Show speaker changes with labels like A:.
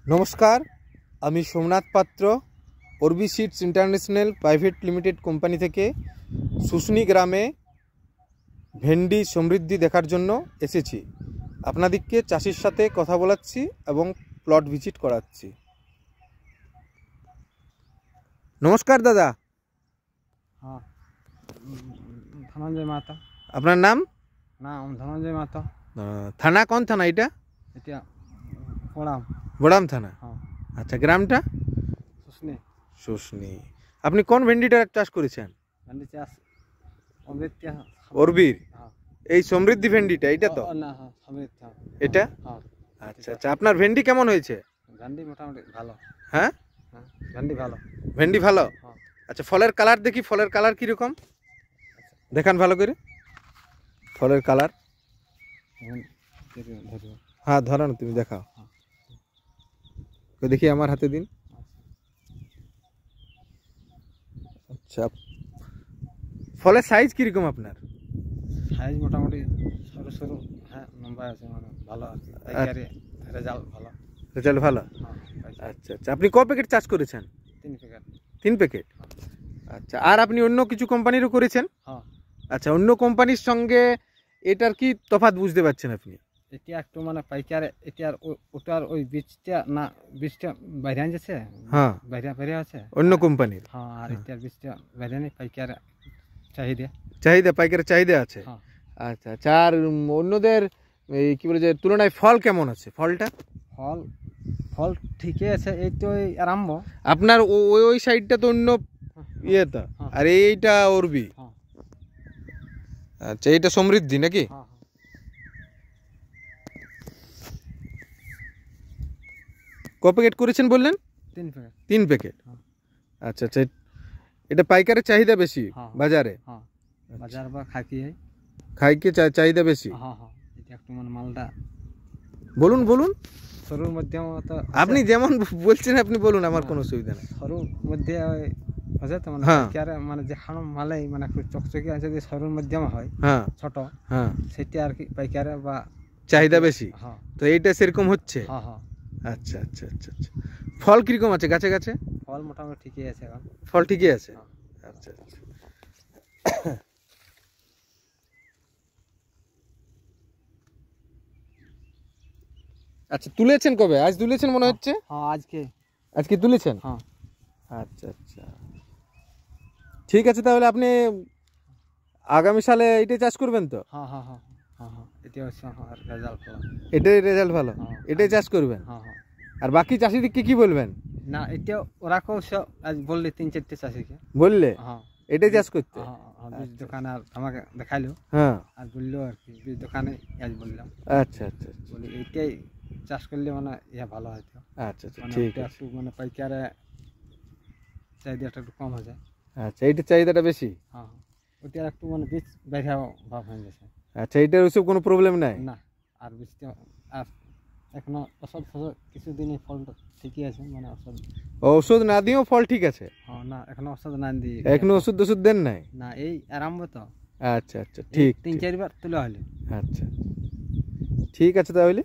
A: नमस्कार आमी Somnath Patra Orbi seeds international private limited company थेके शुशनी ग्रामे भेंडी समृद्धि देखार जन्य एसेछि। आपनादेरके चाषिर साथे कथा बोलाच्छि एबं प्लट भिजिट कराच्छि। नमस्कार दादा।
B: हाँ, धनंजय माता।
A: आपनार नाम?
B: नाम धनंजय माता।
A: थाना कौन थाना एटा?
B: एटा बड़ाम।
A: बड़ाम थाना।
B: हाँ।
A: अच्छा, ग्रामटा?
B: शुशनी।
A: शुशनी। আপনি কোন ভেন্ডিটা চাষ করেছেন?
B: ভেন্ডি চাষ অমৃত
A: অরবির।
B: হ্যাঁ।
A: এই সমৃদ্ধি ভেন্ডিটা এটা তো?
B: না, হ্যাঁ, অমৃত।
A: এটা?
B: হ্যাঁ।
A: আচ্ছা আচ্ছা, আপনার ভেন্ডি কেমন হয়েছে?
B: ভেন্ডি মোটামুটি ভালো।
A: হ্যাঁ?
B: হ্যাঁ, ভেন্ডি ভালো।
A: ভেন্ডি ভালো?
B: হ্যাঁ।
A: আচ্ছা, ফলের কালার দেখি, ফলের কালার কি রকম? দেখান ভালো করে ফলের কালার। হ্যাঁ, ধরানো তুমি দেখাও। তো দেখি আমার হাতে দিন। আচ্ছা, ফলের সাইজ কি রকম আপনার?
B: সাইজ মোটামুটি সরু সরু, হ্যাঁ, লম্বা আছে, মানে ভালো আছে। পাইকারি রেজাল্ট ভালো।
A: রেজাল্ট ভালো?
B: হ্যাঁ।
A: আচ্ছা আচ্ছা, আপনি ক প্যাকেট চাষ করেছেন?
B: 3 প্যাকেট।
A: 3 প্যাকেট। আচ্ছা, আর আপনি অন্য কিছু কোম্পানিরও করেছেন?
B: হ্যাঁ।
A: আচ্ছা, অন্য কোম্পানির সঙ্গে এটার কি তফাৎ বুঝতে পারছেন আপনি?
B: এটা একটু মানে পাইকারে, এটার ওটার ওই বীজটা না, বীজটা বাইরে আনছে।
A: হ্যাঁ,
B: বাইরে আছে
A: অন্য কোম্পানির।
B: হ্যাঁ, আর এটার বীজটা বাইরে নেই, পাইকারে
A: চাহিদা, পাইকারের চাহিদা আছে।
B: হ্যাঁ।
A: আচ্ছা আচ্ছা, আর অন্যদের এই কি বলে যে তুলনায় ফল কেমন আছে? ফলটা
B: ফল ঠিকই আছে, এই তো এই আরম্ভ।
A: আপনার ওই সাইডটা তো অন্য ইয়েটা, আর এইটা অরবি। আচ্ছা, এইটা সমৃদ্ধি নাকি? ক প্যাকেট করেছেন বললেন?
B: 3 প্যাকেট।
A: 3 প্যাকেট। আচ্ছা আচ্ছা, এটা পাইকারের চাহিদা বেশি বাজারে?
B: হ্যাঁ, বাজার বা
A: খাইকে চাহিদা বেশি।
B: হ্যাঁ হ্যাঁ, এটা একটু মানে মালটা।
A: বলুন বলুন,
B: সরুর মধ্যে তো
A: আপনি যেমন বলছেন আপনি বলুন, আমার কোনো অসুবিধা নেই।
B: সরুর মধ্যে আছে তো, মানে পাইকারে মানে যে খানো মালাই মানে একটু চকচকে আছে, যে সরুর মধ্যম হয়, হ্যাঁ, ছোট, হ্যাঁ, সেটা আর কি পাইকারে বা
A: চাহিদা বেশি।
B: হ্যাঁ,
A: তো এইটা সেরকম হচ্ছে?
B: হ্যাঁ হ্যাঁ।
A: আচ্ছা আচ্ছা আচ্ছা আচ্ছা, ফল কিরকম আছে গাছে গাছে?
B: ফল মোটামুটি ঠিকই আছে এখন।
A: ফল ঠিকই আছে? আচ্ছা আচ্ছা। আচ্ছা, তুলেছেন কবে? আজ তুলেছেন মনে হচ্ছে।
B: হ্যাঁ,
A: আজকে তুলেছেন?
B: হ্যাঁ।
A: আচ্ছা আচ্ছা, ঠিক আছে, তাহলে আপনি আগামী সালে এটাই চাষ করবেন তো?
B: হ্যাঁ হ্যাঁ হ্যাঁ হ্যাঁ হ্যাঁ, এটাই হচ্ছে রেজাল্ট ভালো।
A: এটাই রেজাল্ট ভালো, এটাই চাষ করবেন?
B: হ্যাঁ হ্যাঁ।
A: আর বাকি চাষিদেরকে কি বলবেন?
B: না, এটা ওরা কেউ আজ বললে 3-4টে চাষিকে
A: বললে
B: হ্যাঁ
A: এটাই চাষ করতে?
B: বীজ দোকানে আর আমাকে দেখাইলো।
A: হ্যাঁ,
B: আর বললো আর কি, বীজ দোকানে আজ বললাম।
A: আচ্ছা আচ্ছা,
B: বলি এইটাই চাষ করলে মানে ইয়া ভালো হয়তো।
A: আচ্ছা আচ্ছা, ঠিক আছে।
B: একটু মানে পাইকারে চাহিদাটা একটু কম হয়ে যায়।
A: আচ্ছা, এইটার চাহিদাটা বেশি?
B: হ্যাঁ, ওটা একটু মানে বীজ বাইরে ভাব হয়ে গেছে।
A: আচ্ছা, এইটার ওসব কোনো প্রবলেম নাই?
B: না, আর বীজটা আর এখনো ওষুধ কিছুদিনই ফলটা ঠিকই আছে, মানে
A: ওষুধ না দিয়েও ফল ঠিক আছে?
B: হ্যাঁ, না এখনো ওষুধ না দিয়ে।
A: এখনো ওষুধ দেন নাই?
B: না, এই আরম্ভ তো।
A: আচ্ছা আচ্ছা, ঠিক,
B: 3-4 বার তোলা হলে।
A: আচ্ছা, ঠিক আছে তাহলে।